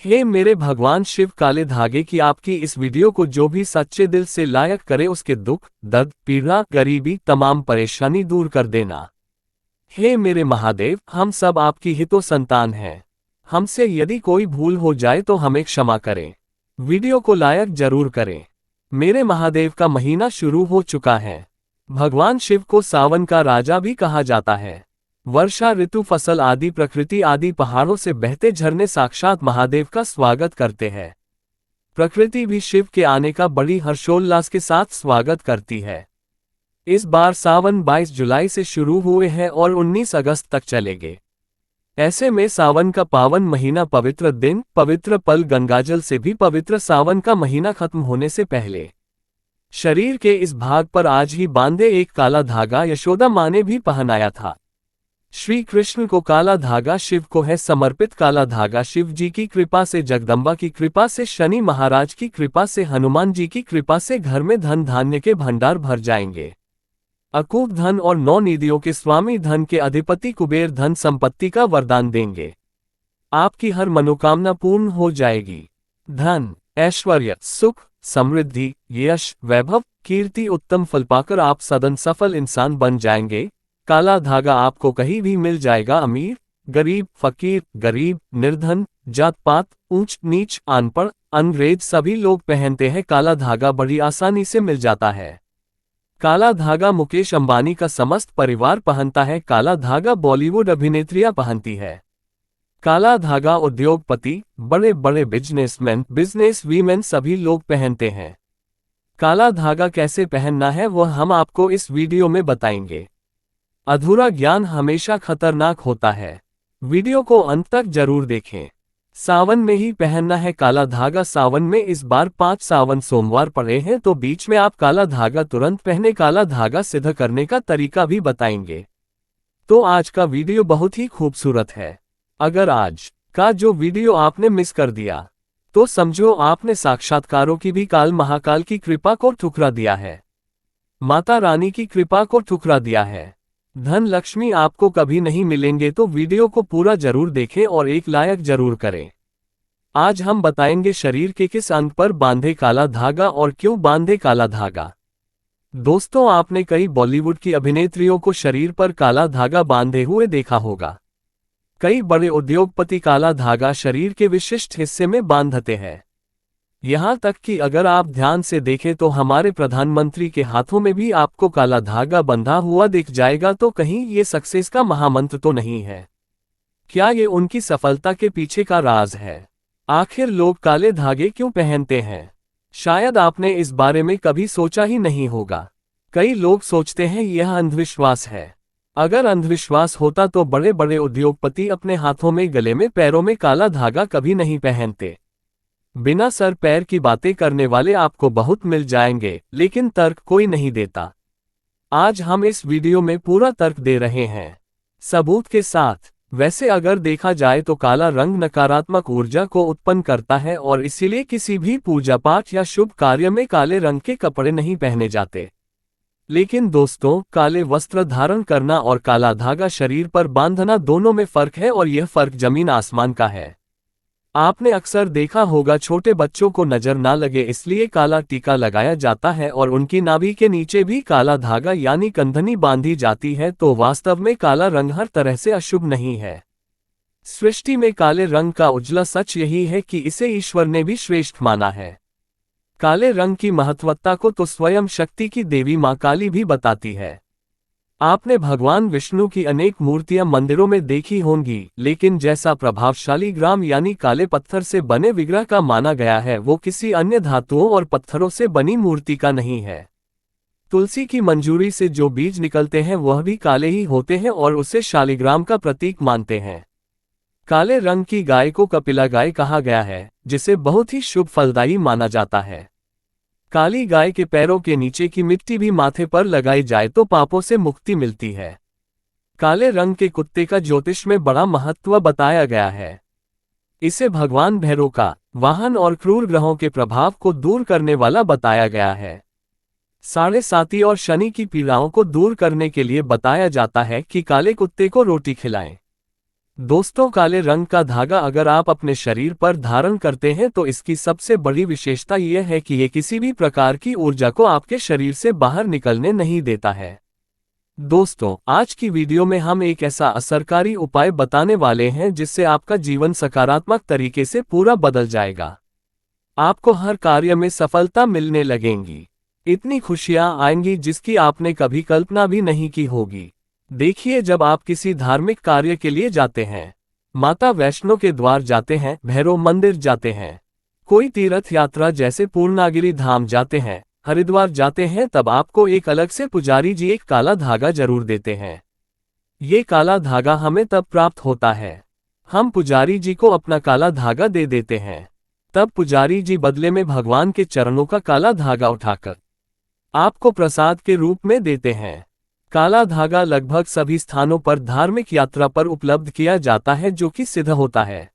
हे मेरे भगवान शिव, काले धागे की आपकी इस वीडियो को जो भी सच्चे दिल से लायक करे उसके दुख, दर्द, पीड़ा, गरीबी, तमाम परेशानी दूर कर देना। हे मेरे महादेव, हम सब आपकी हितो संतान हैं। हमसे यदि कोई भूल हो जाए तो हमें क्षमा करें। वीडियो को लायक जरूर करें। मेरे महादेव का महीना शुरू हो चुका है। भगवान शिव को सावन का राजा भी कहा जाता है। वर्षा ऋतु, फसल आदि, प्रकृति आदि, पहाड़ों से बहते झरने साक्षात महादेव का स्वागत करते हैं। प्रकृति भी शिव के आने का बड़ी हर्षोल्लास के साथ स्वागत करती है। इस बार सावन 22 जुलाई से शुरू हुए हैं और 19 अगस्त तक चलेंगे। ऐसे में सावन का पावन महीना, पवित्र दिन, पवित्र पल, गंगाजल से भी पवित्र सावन का महीना खत्म होने से पहले शरीर के इस भाग पर आज ही बांधे एक काला धागा यशोदा माँ ने भी पहनाया था। श्री कृष्ण को काला धागा शिव को है समर्पित। काला धागा शिव जी की कृपा से, जगदम्बा की कृपा से, शनि महाराज की कृपा से, हनुमान जी की कृपा से घर में धन धान्य के भंडार भर जाएंगे। अकूत धन और 9 निधियों के स्वामी, धन के अधिपति कुबेर धन संपत्ति का वरदान देंगे। आपकी हर मनोकामना पूर्ण हो जाएगी। धन, ऐश्वर्य, सुख, समृद्धि, यश, वैभव, कीर्ति, उत्तम फल पाकर आप सदन सफल इंसान बन जाएंगे। काला धागा आपको कहीं भी मिल जाएगा। अमीर, गरीब, फकीर, गरीब, निर्धन, जात पात, ऊंच नीच, अनपढ़, अंग्रेज सभी लोग पहनते हैं। काला धागा बड़ी आसानी से मिल जाता है। काला धागा मुकेश अंबानी का समस्त परिवार पहनता है। काला धागा बॉलीवुड अभिनेत्रियां पहनती है। काला धागा उद्योगपति, बड़े बड़े बिजनेसमैन, बिजनेस वीमेन सभी लोग पहनते हैं। काला धागा कैसे पहनना है वह हम आपको इस वीडियो में बताएंगे। अधूरा ज्ञान हमेशा खतरनाक होता है। वीडियो को अंत तक जरूर देखें। सावन में ही पहनना है काला धागा। सावन में इस बार 5 सावन सोमवार पड़े हैं तो बीच में आप काला धागा तुरंत पहने। काला धागा सिद्ध करने का तरीका भी बताएंगे। तो आज का वीडियो बहुत ही खूबसूरत है। अगर आज का जो वीडियो आपने मिस कर दिया तो समझो आपने साक्षात्कारों की भी काल महाकाल की कृपा को ठुकरा दिया है। माता रानी की कृपा को ठुकरा दिया है। धन लक्ष्मी आपको कभी नहीं मिलेंगे। तो वीडियो को पूरा जरूर देखें और एक लायक जरूर करें। आज हम बताएंगे शरीर के किस अंग पर बांधे काला धागा और क्यों बांधे काला धागा। दोस्तों, आपने कई बॉलीवुड की अभिनेत्रियों को शरीर पर काला धागा बांधे हुए देखा होगा। कई बड़े उद्योगपति काला धागा शरीर के विशिष्ट हिस्से में बांधते हैं। यहाँ तक कि अगर आप ध्यान से देखें तो हमारे प्रधानमंत्री के हाथों में भी आपको काला धागा बंधा हुआ दिख जाएगा। तो कहीं ये सक्सेस का महामंत्र तो नहीं है? क्या ये उनकी सफलता के पीछे का राज है? आखिर लोग काले धागे क्यों पहनते हैं? शायद आपने इस बारे में कभी सोचा ही नहीं होगा। कई लोग सोचते हैं यह अंधविश्वास है। अगर अंधविश्वास होता तो बड़े बड़े उद्योगपति अपने हाथों में, गले में, पैरों में काला धागा कभी नहीं पहनते। बिना सर पैर की बातें करने वाले आपको बहुत मिल जाएंगे, लेकिन तर्क कोई नहीं देता। आज हम इस वीडियो में पूरा तर्क दे रहे हैं, सबूत के साथ। वैसे अगर देखा जाए तो काला रंग नकारात्मक ऊर्जा को उत्पन्न करता है और इसीलिए किसी भी पूजा पाठ या शुभ कार्य में काले रंग के कपड़े नहीं पहने जाते। लेकिन दोस्तों, काले वस्त्र धारण करना और काला धागा शरीर पर बांधना दोनों में फर्क है और यह फर्क जमीन आसमान का है। आपने अक्सर देखा होगा छोटे बच्चों को नजर ना लगे इसलिए काला टीका लगाया जाता है और उनकी नाभि के नीचे भी काला धागा यानी कंधनी बांधी जाती है। तो वास्तव में काला रंग हर तरह से अशुभ नहीं है। सृष्टि में काले रंग का उजला सच यही है कि इसे ईश्वर ने भी श्रेष्ठ माना है। काले रंग की महत्वता को तो स्वयं शक्ति की देवी मां काली भी बताती है। आपने भगवान विष्णु की अनेक मूर्तियां मंदिरों में देखी होंगी, लेकिन जैसा प्रभावशाली ग्राम यानी काले पत्थर से बने विग्रह का माना गया है वो किसी अन्य धातुओं और पत्थरों से बनी मूर्ति का नहीं है। तुलसी की मंजूरी से जो बीज निकलते हैं वह भी काले ही होते हैं और उसे शालिग्राम का प्रतीक मानते हैं। काले रंग की गाय को कपिला गाय कहा गया है, जिसे बहुत ही शुभ फलदायी माना जाता है। काली गाय के पैरों के नीचे की मिट्टी भी माथे पर लगाई जाए तो पापों से मुक्ति मिलती है। काले रंग के कुत्ते का ज्योतिष में बड़ा महत्व बताया गया है। इसे भगवान भैरव का वाहन और क्रूर ग्रहों के प्रभाव को दूर करने वाला बताया गया है। साढ़े साती और शनि की पीड़ाओं को दूर करने के लिए बताया जाता है कि काले कुत्ते को रोटी खिलाएं। दोस्तों, काले रंग का धागा अगर आप अपने शरीर पर धारण करते हैं तो इसकी सबसे बड़ी विशेषता यह है कि ये किसी भी प्रकार की ऊर्जा को आपके शरीर से बाहर निकलने नहीं देता है। दोस्तों, आज की वीडियो में हम एक ऐसा असरकारी उपाय बताने वाले हैं जिससे आपका जीवन सकारात्मक तरीके से पूरा बदल जाएगा। आपको हर कार्य में सफलता मिलने लगेंगी। इतनी खुशियां आएंगी जिसकी आपने कभी कल्पना भी नहीं की होगी। देखिए, जब आप किसी धार्मिक कार्य के लिए जाते हैं, माता वैष्णो के द्वार जाते हैं, भैरव मंदिर जाते हैं, कोई तीर्थ यात्रा जैसे पूर्णागिरि धाम जाते हैं, हरिद्वार जाते हैं, तब आपको एक अलग से पुजारी जी एक काला धागा जरूर देते हैं। ये काला धागा हमें तब प्राप्त होता है, हम पुजारी जी को अपना काला धागा दे देते हैं। तब पुजारी जी बदले में भगवान के चरणों का काला धागा उठाकर आपको प्रसाद के रूप में देते हैं। काला धागा लगभग सभी स्थानों पर धार्मिक यात्रा पर उपलब्ध किया जाता है, जो कि सिद्ध होता है।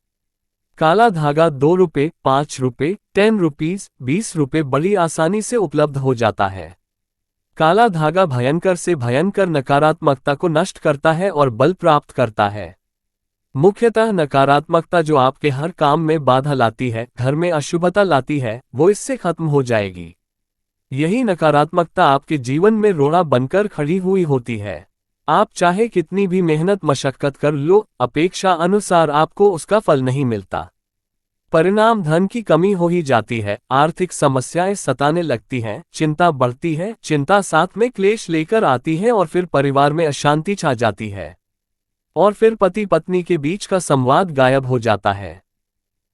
काला धागा 2 रुपये, 5 रुपये, 10 रुपीज, 20 रुपये बड़ी आसानी से उपलब्ध हो जाता है। काला धागा भयंकर से भयंकर नकारात्मकता को नष्ट करता है और बल प्राप्त करता है। मुख्यतः नकारात्मकता जो आपके हर काम में बाधा लाती है, घर में अशुभता लाती है, वो इससे खत्म हो जाएगी। यही नकारात्मकता आपके जीवन में रोड़ा बनकर खड़ी हुई होती है। आप चाहे कितनी भी मेहनत मशक्कत कर लो, अपेक्षा अनुसार आपको उसका फल नहीं मिलता। परिणाम धन की कमी हो ही जाती है, आर्थिक समस्याएं सताने लगती हैं, चिंता बढ़ती है, चिंता साथ में क्लेश लेकर आती है और फिर परिवार में अशांति छा जाती है और फिर पति पत्नी के बीच का संवाद गायब हो जाता है।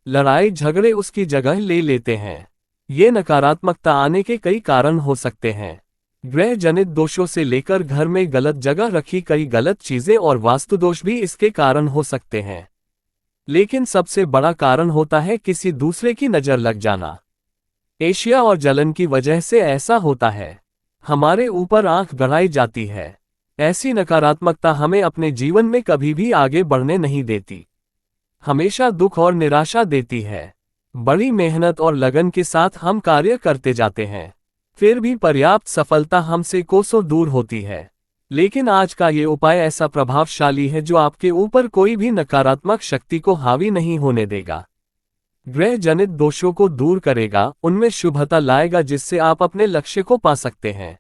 लड़ाई झगड़े उसकी जगह ले लेते हैं। ये नकारात्मकता आने के कई कारण हो सकते हैं। ग्रह जनित दोषों से लेकर घर में गलत जगह रखी कई गलत चीजें और वास्तु दोष भी इसके कारण हो सकते हैं। लेकिन सबसे बड़ा कारण होता है किसी दूसरे की नजर लग जाना। एशिया और जलन की वजह से ऐसा होता है। हमारे ऊपर आंख गड़ाई जाती है। ऐसी नकारात्मकता हमें अपने जीवन में कभी भी आगे बढ़ने नहीं देती, हमेशा दुख और निराशा देती है। बड़ी मेहनत और लगन के साथ हम कार्य करते जाते हैं, फिर भी पर्याप्त सफलता हमसे कोसों दूर होती है। लेकिन आज का ये उपाय ऐसा प्रभावशाली है जो आपके ऊपर कोई भी नकारात्मक शक्ति को हावी नहीं होने देगा। ग्रह जनित दोषों को दूर करेगा, उनमें शुभता लाएगा, जिससे आप अपने लक्ष्य को पा सकते हैं।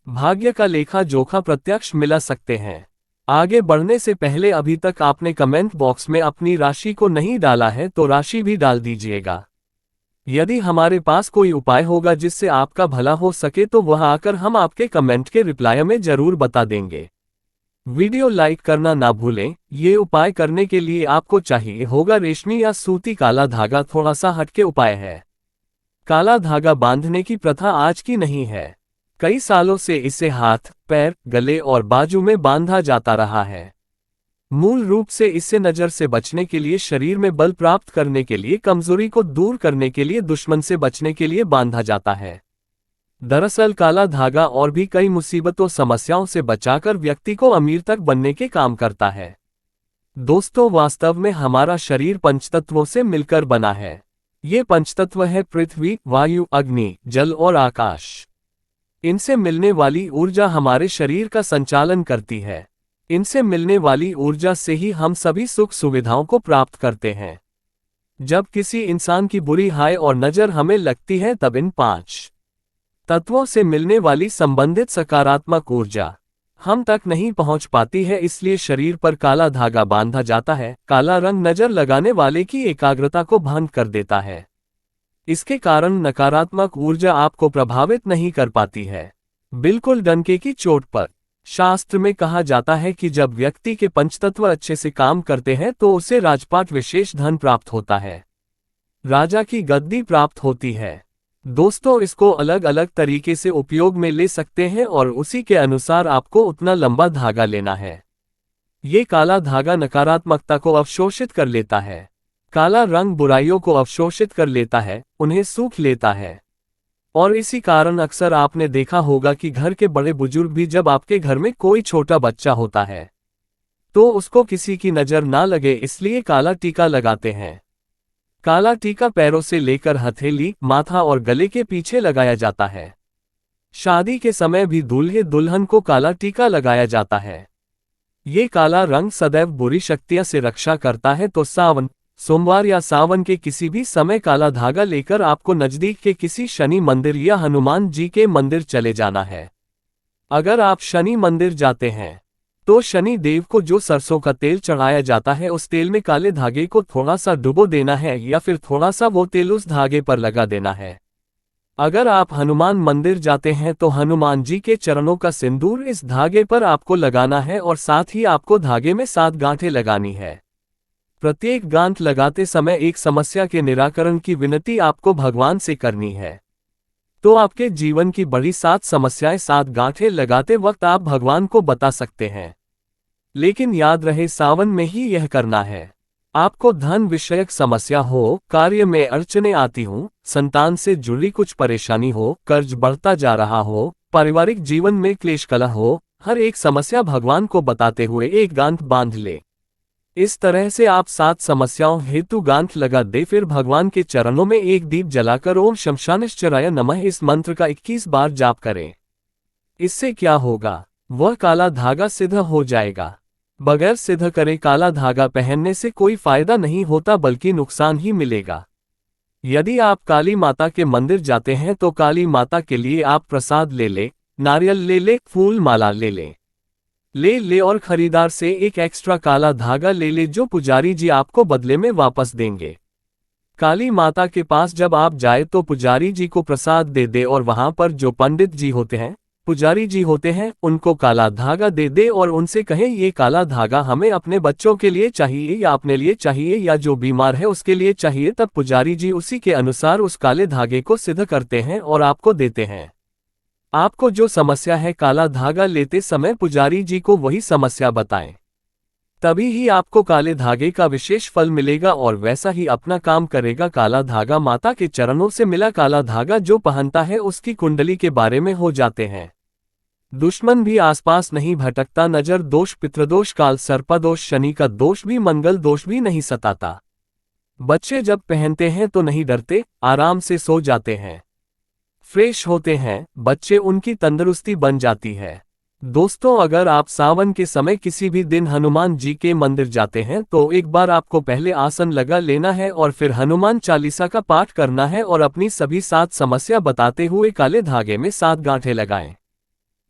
भाग्य का लेखा जोखा प्रत्यक्ष मिला सकते हैं। आगे बढ़ने से पहले अभी तक आपने कमेंट बॉक्स में अपनी राशि को नहीं डाला है तो राशि भी डाल दीजिएगा। यदि हमारे पास कोई उपाय होगा जिससे आपका भला हो सके तो वह आकर हम आपके कमेंट के रिप्लाई में जरूर बता देंगे। वीडियो लाइक करना ना भूलें। ये उपाय करने के लिए आपको चाहिए होगा रेशमी या सूती काला धागा। थोड़ा सा हटके उपाय है। काला धागा बांधने की प्रथा आज की नहीं है, कई सालों से इसे हाथ, पैर, गले और बाजू में बांधा जाता रहा है। मूल रूप से इससे नजर से बचने के लिए, शरीर में बल प्राप्त करने के लिए, कमजोरी को दूर करने के लिए, दुश्मन से बचने के लिए बांधा जाता है। दरअसल काला धागा और भी कई मुसीबतों समस्याओं से बचाकर व्यक्ति को अमीर तक बनने के काम करता है। दोस्तों, वास्तव में हमारा शरीर पंचतत्वों से मिलकर बना है। ये पंचतत्व है पृथ्वी, वायु, अग्नि, जल और आकाश। इनसे मिलने वाली ऊर्जा हमारे शरीर का संचालन करती है। इनसे मिलने वाली ऊर्जा से ही हम सभी सुख सुविधाओं को प्राप्त करते हैं। जब किसी इंसान की बुरी हाय और नजर हमें लगती है तब इन 5 तत्वों से मिलने वाली संबंधित सकारात्मक ऊर्जा हम तक नहीं पहुंच पाती है, इसलिए शरीर पर काला धागा बांधा जाता है। काला रंग नजर लगाने वाले की एकाग्रता को भंग कर देता है। इसके कारण नकारात्मक ऊर्जा आपको प्रभावित नहीं कर पाती है, बिल्कुल डंके की चोट पर। शास्त्र में कहा जाता है कि जब व्यक्ति के पंचतत्व अच्छे से काम करते हैं तो उसे राजपाट विशेष धन प्राप्त होता है, राजा की गद्दी प्राप्त होती है। दोस्तों, इसको अलग अलग तरीके से उपयोग में ले सकते हैं और उसी के अनुसार आपको उतना लंबा धागा लेना है। ये काला धागा नकारात्मकता को अवशोषित कर लेता है। काला रंग बुराइयों को अवशोषित कर लेता है, उन्हें सूख लेता है। और इसी कारण अक्सर आपने देखा होगा कि घर के बड़े बुजुर्ग भी जब आपके घर में कोई छोटा बच्चा होता है तो उसको किसी की नजर ना लगे इसलिए काला टीका लगाते हैं। काला टीका पैरों से लेकर हथेली, माथा और गले के पीछे लगाया जाता है। शादी के समय भी दूल्हे दुल्हन को काला टीका लगाया जाता है। ये काला रंग सदैव बुरी शक्तियां से रक्षा करता है, तो सावन, सोमवार या सावन के किसी भी समय काला धागा लेकर आपको नजदीक के किसी शनि मंदिर या हनुमान जी के मंदिर चले जाना है। अगर आप शनि मंदिर जाते हैं तो शनि देव को जो सरसों का तेल चढ़ाया जाता है उस तेल में काले धागे को थोड़ा सा डुबो देना है या फिर थोड़ा सा वो तेल उस धागे पर लगा देना है। अगर आप हनुमान मंदिर जाते हैं तो हनुमान जी के चरणों का सिंदूर इस धागे पर आपको लगाना है और साथ ही आपको धागे में 7 गांठें लगानी है। प्रत्येक गांठ लगाते समय एक समस्या के निराकरण की विनती आपको भगवान से करनी है। तो आपके जीवन की बड़ी 7 समस्याएं 7 गांठें लगाते वक्त आप भगवान को बता सकते हैं। लेकिन याद रहे सावन में ही यह करना है। आपको धन विषयक समस्या हो, कार्य में अड़चने आती हूं, संतान से जुड़ी कुछ परेशानी हो, कर्ज बढ़ता जा रहा हो, पारिवारिक जीवन में क्लेश कलह हो, हर एक समस्या भगवान को बताते हुए एक गांठ बांध ले। इस तरह से आप 7 समस्याओं हेतु गांठ लगा दे, फिर भगवान के चरणों में एक दीप जलाकर ओम शमशानिश्चराय नमः इस मंत्र का 21 बार जाप करें। इससे क्या होगा, वह काला धागा सिद्ध हो जाएगा। बगैर सिद्ध करे काला धागा पहनने से कोई फायदा नहीं होता बल्कि नुकसान ही मिलेगा। यदि आप काली माता के मंदिर जाते हैं तो काली माता के लिए आप प्रसाद ले ले, नारियल ले ले, फूल माला ले ले और खरीदार से एक एक्स्ट्रा काला धागा ले ले जो पुजारी जी आपको बदले में वापस देंगे। काली माता के पास जब आप जाए तो पुजारी जी को प्रसाद दे दे और वहां पर जो पंडित जी होते हैं, पुजारी जी होते हैं, उनको काला धागा दे दे और उनसे कहें ये काला धागा हमें अपने बच्चों के लिए चाहिए या अपने लिए चाहिए या जो बीमार है उसके लिए चाहिए। तब पुजारी जी उसी के अनुसार उस काले धागे को सिद्ध करते हैं और आपको देते हैं। आपको जो समस्या है काला धागा लेते समय पुजारी जी को वही समस्या बताएं, तभी ही आपको काले धागे का विशेष फल मिलेगा और वैसा ही अपना काम करेगा। काला धागा माता के चरणों से मिला काला धागा जो पहनता है उसकी कुंडली के बारे में हो जाते हैं। दुश्मन भी आसपास नहीं भटकता, नजर दोष, पितृदोष, काल सर्पदोष, शनि का दोष भी, मंगल दोष भी नहीं सताता। बच्चे जब पहनते हैं तो नहीं डरते, आराम से सो जाते हैं, फ्रेश होते हैं, बच्चे उनकी तंदुरुस्ती बन जाती है। दोस्तों, अगर आप सावन के समय किसी भी दिन हनुमान जी के मंदिर जाते हैं तो एक बार आपको पहले आसन लगा लेना है और फिर हनुमान चालीसा का पाठ करना है और अपनी सभी 7 समस्या बताते हुए काले धागे में 7 गांठें लगाएं।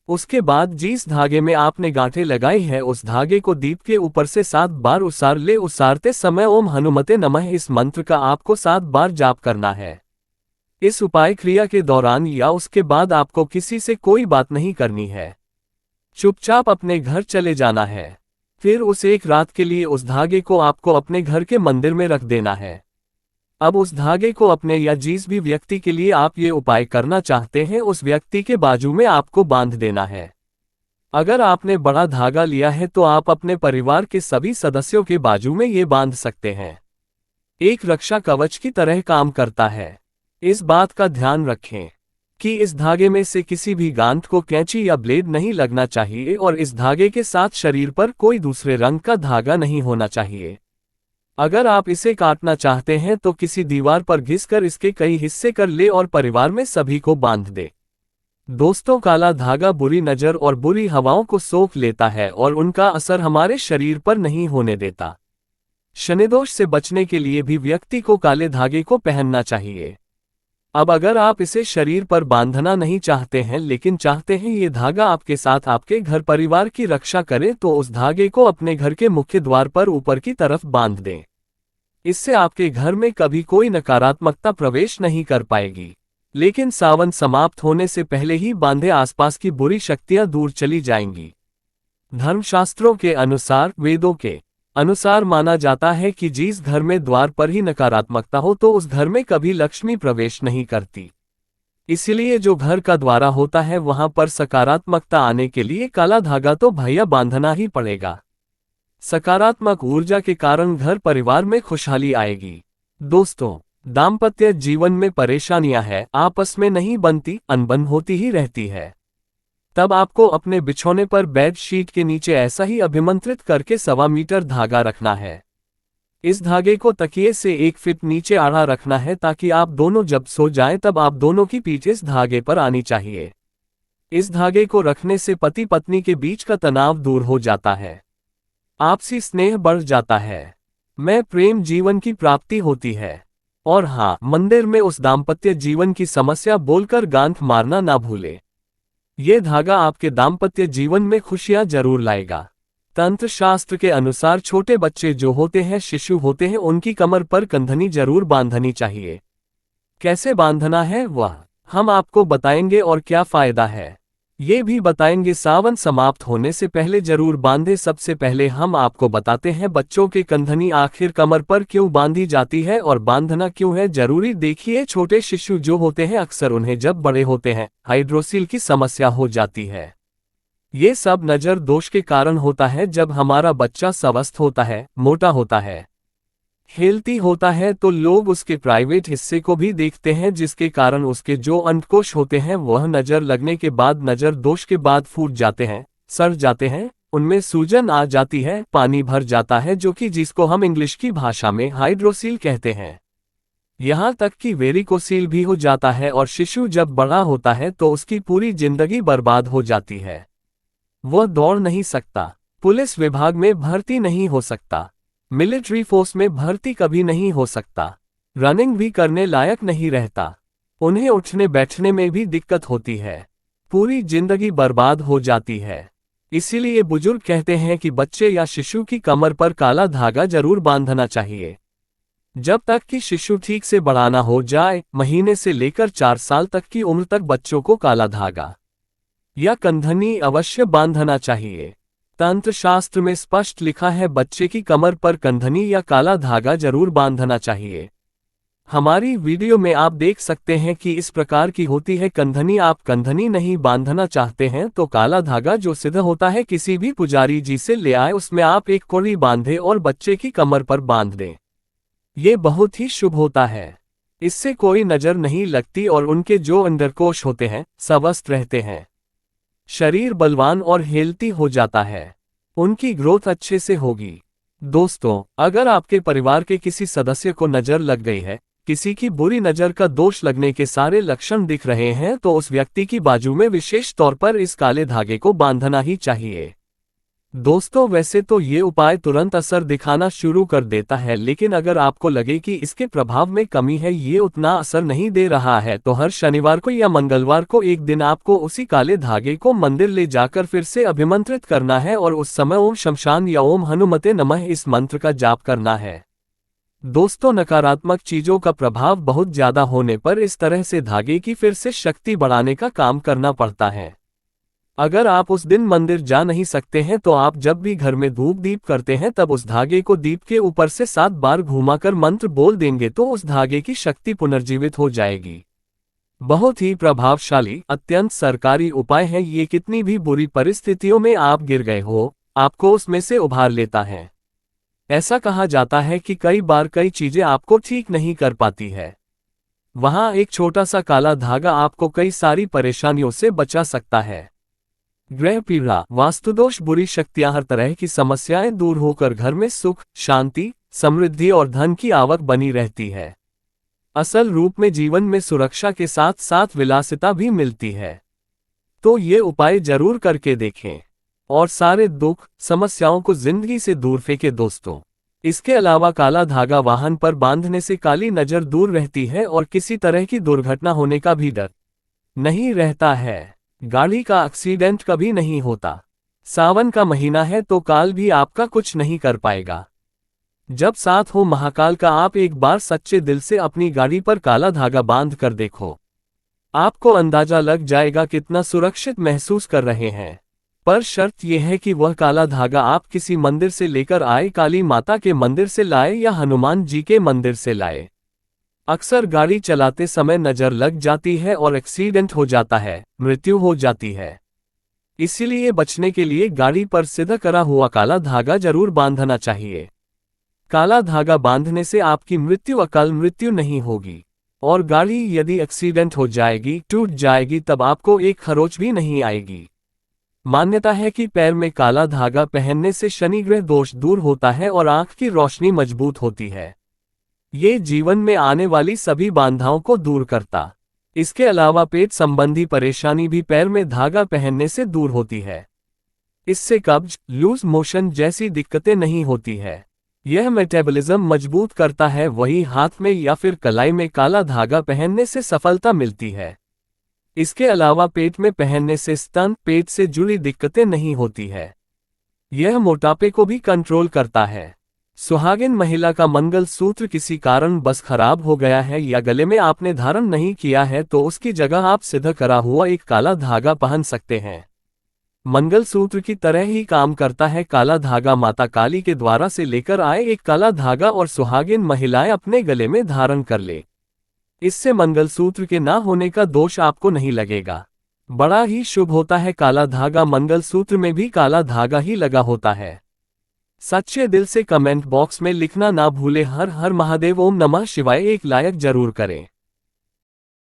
उसके बाद जिस धागे में आपने गांठें लगाई है उस धागे को दीप के ऊपर से 7 बार उसार ले। उसारते समय ओम हनुमते नमः इस मंत्र का आपको 7 बार जाप करना है। इस उपाय क्रिया के दौरान या उसके बाद आपको किसी से कोई बात नहीं करनी है, चुपचाप अपने घर चले जाना है। फिर उस एक रात के लिए उस धागे को आपको अपने घर के मंदिर में रख देना है। अब उस धागे को अपने या जिस भी व्यक्ति के लिए आप ये उपाय करना चाहते हैं उस व्यक्ति के बाजू में आपको बांध देना है। अगर आपने बड़ा धागा लिया है तो आप अपने परिवार के सभी सदस्यों के बाजू में ये बांध सकते हैं। एक रक्षा कवच की तरह काम करता है। इस बात का ध्यान रखें कि इस धागे में से किसी भी गांठ को कैंची या ब्लेड नहीं लगना चाहिए और इस धागे के साथ शरीर पर कोई दूसरे रंग का धागा नहीं होना चाहिए। अगर आप इसे काटना चाहते हैं तो किसी दीवार पर घिसकर इसके कई हिस्से कर ले और परिवार में सभी को बांध दे। दोस्तों, काला धागा बुरी नजर और बुरी हवाओं को सोख लेता है और उनका असर हमारे शरीर पर नहीं होने देता। शनिदोष से बचने के लिए भी व्यक्ति को काले धागे को पहनना चाहिए। अब अगर आप इसे शरीर पर बांधना नहीं चाहते हैं लेकिन चाहते हैं ये धागा आपके साथ आपके घर परिवार की रक्षा करे तो उस धागे को अपने घर के मुख्य द्वार पर ऊपर की तरफ बांध दें। इससे आपके घर में कभी कोई नकारात्मकता प्रवेश नहीं कर पाएगी। लेकिन सावन समाप्त होने से पहले ही बांधे आसपास की बुरी शक्तियां दूर चली जाएंगी। धर्मशास्त्रों के अनुसार, वेदों के अनुसार माना जाता है कि जिस घर में द्वार पर ही नकारात्मकता हो तो उस घर में कभी लक्ष्मी प्रवेश नहीं करती। इसलिए जो घर का द्वारा होता है वहां पर सकारात्मकता आने के लिए काला धागा तो भैया बांधना ही पड़ेगा। सकारात्मक ऊर्जा के कारण घर परिवार में खुशहाली आएगी। दोस्तों, दाम्पत्य जीवन में परेशानियां हैं, आपस में नहीं बनती, अनबन होती ही रहती है। तब आपको अपने बिछौने पर बेड शीट के नीचे ऐसा ही अभिमंत्रित करके 1.25 मीटर धागा रखना है। इस धागे को तकिए से 1 फीट नीचे आड़ा रखना है ताकि आप दोनों जब सो जाएं तब आप दोनों की पीठ इस धागे पर आनी चाहिए। इस धागे को रखने से पति पत्नी के बीच का तनाव दूर हो जाता है। आपसी स्नेह बढ़ जाता है। मैं प्रेम जीवन की प्राप्ति होती है। और हाँ, मंदिर में उस दाम्पत्य जीवन की समस्या बोलकर गांठ मारना ना भूले। ये धागा आपके दाम्पत्य जीवन में खुशियां जरूर लाएगा। तंत्र शास्त्र के अनुसार छोटे बच्चे जो होते हैं, शिशु होते हैं, उनकी कमर पर कंधनी जरूर बांधनी चाहिए। कैसे बांधना है वह हम आपको बताएंगे और क्या फायदा है ये भी बताएंगे। सावन समाप्त होने से पहले जरूर बांधे। सबसे पहले हम आपको बताते हैं बच्चों के कंधनी आखिर कमर पर क्यों बांधी जाती है और बांधना क्यों है जरूरी। देखिए, छोटे शिशु जो होते हैं अक्सर उन्हें जब बड़े होते हैं हाइड्रोसील की समस्या हो जाती है। ये सब नजर दोष के कारण होता है। जब हमारा बच्चा स्वस्थ होता है, मोटा होता है, हेल्थी होता है तो लोग उसके प्राइवेट हिस्से को भी देखते हैं, जिसके कारण उसके जो अंडकोश होते हैं वह नजर लगने के बाद, नजर दोष के बाद फूट जाते हैं, सड़ जाते हैं, उनमें सूजन आ जाती है, पानी भर जाता है, जो कि जिसको हम इंग्लिश की भाषा में हाइड्रोसील कहते हैं। यहाँ तक कि वेरिकोसील भी हो जाता है और शिशु जब बड़ा होता है तो उसकी पूरी जिंदगी बर्बाद हो जाती है। वह दौड़ नहीं सकता, पुलिस विभाग में भर्ती नहीं हो सकता, मिलिट्री फोर्स में भर्ती कभी नहीं हो सकता, रनिंग भी करने लायक नहीं रहता, उन्हें उठने बैठने में भी दिक्कत होती है, पूरी जिंदगी बर्बाद हो जाती है। इसीलिए बुजुर्ग कहते हैं कि बच्चे या शिशु की कमर पर काला धागा जरूर बांधना चाहिए। जब तक कि शिशु ठीक से बड़ा ना हो जाए, महीने से लेकर 4 साल तक की उम्र तक बच्चों को काला धागा या कंधनी अवश्य बांधना चाहिए। तंत्र शास्त्र में स्पष्ट लिखा है बच्चे की कमर पर कंधनी या काला धागा जरूर बांधना चाहिए। हमारी वीडियो में आप देख सकते हैं कि इस प्रकार की होती है कंधनी। आप कंधनी नहीं बांधना चाहते हैं तो काला धागा जो सिद्ध होता है किसी भी पुजारी जी से ले आए, उसमें आप एक कोड़ी बांधे और बच्चे की कमर पर बांध दें। ये बहुत ही शुभ होता है। इससे कोई नजर नहीं लगती और उनके जो अंडकोश होते हैं स्वस्थ रहते हैं, शरीर बलवान और हेल्थी हो जाता है, उनकी ग्रोथ अच्छे से होगी। दोस्तों, अगर आपके परिवार के किसी सदस्य को नजर लग गई है, किसी की बुरी नजर का दोष लगने के सारे लक्षण दिख रहे हैं, तो उस व्यक्ति की बाजू में विशेष तौर पर इस काले धागे को बांधना ही चाहिए। दोस्तों, वैसे तो ये उपाय तुरंत असर दिखाना शुरू कर देता है, लेकिन अगर आपको लगे कि इसके प्रभाव में कमी है, ये उतना असर नहीं दे रहा है, तो हर शनिवार को या मंगलवार को एक दिन आपको उसी काले धागे को मंदिर ले जाकर फिर से अभिमंत्रित करना है और उस समय ओम शमशान या ओम हनुमते नमः इस मंत्र का जाप करना है। दोस्तों, नकारात्मक चीजों का प्रभाव बहुत ज्यादा होने पर इस तरह से धागे की फिर से शक्ति बढ़ाने का काम करना पड़ता है। अगर आप उस दिन मंदिर जा नहीं सकते हैं तो आप जब भी घर में धूप दीप करते हैं तब उस धागे को दीप के ऊपर से 7 बार घुमाकर मंत्र बोल देंगे तो उस धागे की शक्ति पुनर्जीवित हो जाएगी। बहुत ही प्रभावशाली, अत्यंत सरकारी उपाय है ये। कितनी भी बुरी परिस्थितियों में आप गिर गए हो, आपको उसमें से उभार लेता है। ऐसा कहा जाता है कि कई बार कई चीजें आपको ठीक नहीं कर पाती है, वहां एक छोटा सा काला धागा आपको कई सारी परेशानियों से बचा सकता है। ग्रह पीड़ा, वास्तुदोष, बुरी शक्तियां, हर तरह की समस्याएं दूर होकर घर में सुख, शांति, समृद्धि और धन की आवक बनी रहती है। असल रूप में जीवन में सुरक्षा के साथ साथ विलासिता भी मिलती है। तो ये उपाय जरूर करके देखें और सारे दुख समस्याओं को जिंदगी से दूर फेंके दोस्तों। इसके अलावा काला धागा वाहन पर बांधने से काली नजर दूर रहती है और किसी तरह की दुर्घटना होने का भी डर नहीं रहता है। गाड़ी का एक्सीडेंट कभी नहीं होता। सावन का महीना है तो काल भी आपका कुछ नहीं कर पाएगा। जब साथ हो महाकाल का, आप एक बार सच्चे दिल से अपनी गाड़ी पर काला धागा बांध कर देखो, आपको अंदाजा लग जाएगा कितना सुरक्षित महसूस कर रहे हैं। पर शर्त यह है कि वह काला धागा आप किसी मंदिर से लेकर आए, काली माता के मंदिर से लाए या हनुमान जी के मंदिर से लाए। अक्सर गाड़ी चलाते समय नजर लग जाती है और एक्सीडेंट हो जाता है, मृत्यु हो जाती है। इसीलिए बचने के लिए गाड़ी पर सीधा करा हुआ काला धागा जरूर बांधना चाहिए। काला धागा बांधने से आपकी मृत्यु अकाल मृत्यु नहीं होगी और गाड़ी यदि एक्सीडेंट हो जाएगी, टूट जाएगी, तब आपको एक खरोच भी नहीं आएगी। मान्यता है कि पैर में काला धागा पहनने से शनि ग्रह दोष दूर होता है और आंख की रोशनी मजबूत होती है। ये जीवन में आने वाली सभी बाधाओं को दूर करता। इसके अलावा पेट संबंधी परेशानी भी पैर में धागा पहनने से दूर होती है। इससे कब्ज, लूज मोशन जैसी दिक्कतें नहीं होती है। यह मेटाबॉलिज्म मजबूत करता है, वही हाथ में या फिर कलाई में काला धागा पहनने से सफलता मिलती है। इसके अलावा पेट में पहनने से स्तन, पेट से जुड़ी दिक्कतें नहीं होती है। यह मोटापे को भी कंट्रोल करता है। सुहागिन महिला का मंगलसूत्र किसी कारण बस खराब हो गया है या गले में आपने धारण नहीं किया है तो उसकी जगह आप सिद्ध करा हुआ एक काला धागा पहन सकते हैं। मंगलसूत्र की तरह ही काम करता है काला धागा। माता काली के द्वारा से लेकर आए एक काला धागा और सुहागिन महिलाएं अपने गले में धारण कर ले। इससे मंगलसूत्र के ना होने का दोष आपको नहीं लगेगा। बड़ा ही शुभ होता है काला धागा। मंगलसूत्र में भी काला धागा ही लगा होता है। सच्चे दिल से कमेंट बॉक्स में लिखना ना भूले। हर हर महादेव, ओम नमः शिवाय एक लाइक जरूर करें।